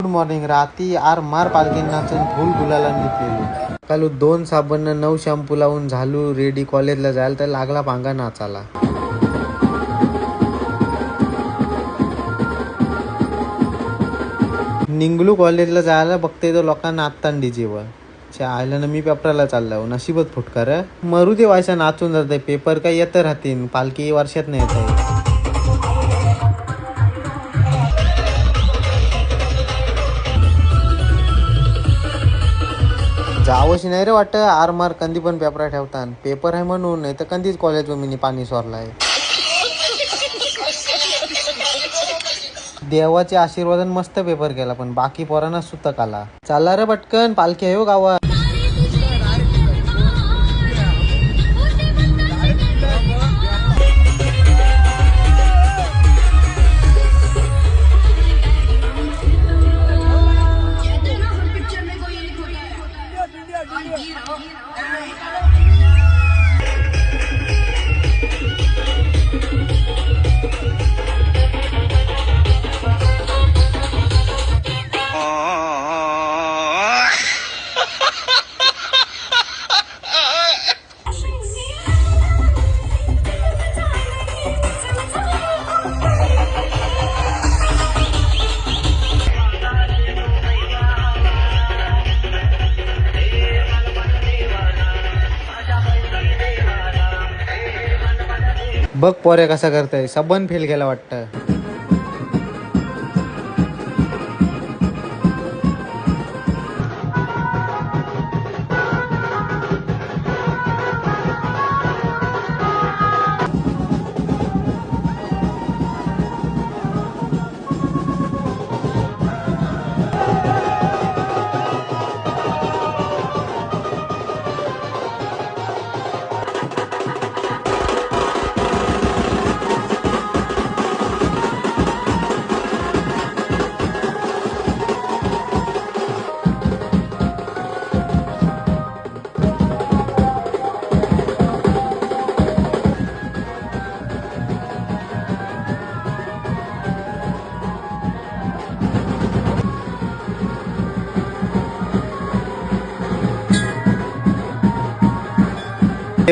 Good morning. राती R मार पालखी नाचून फुल गुलाला निघलेलो. कालू 2 साबण 9 शॅम्पू लावून झालू रेडी कॉलेजला जायला तर लागला पांगा नाचाला. निघलू कॉलेजला जायला बघते तो लोकांना नाचताना डीजेवर. आयला ना मी पेपराला चाललो. नशीबच फुटकार. मरू दे व्हायचा नाचून जाते. पेपर काय येत राहतील. पालखी वर्षात नाही येत आहे. जावशी नाही रे वाटत. आर मार कंदी पण पेपर ठेवतात. पेपर आहे म्हणून, नाही तर कंदीच कॉलेज मी पाणी सोरलाय. देवाचे आशीर्वादन मस्त पेपर केला पण बाकी पोरांना सुतक आला. चालला रे पटकन पालखी आहे हो गावात. बघ पोरे कसा करताय. सबन फेल गेला वाटतं.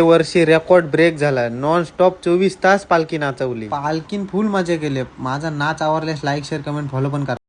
वर्षी रेकॉर्ड ब्रेक झाला. नॉन स्टॉप 24 तास पालखी नाचवली. पालखीन फुल मजा केली. माझा नाच आवडल्यास लाईक शेअर कमेंट फॉलो पण करा.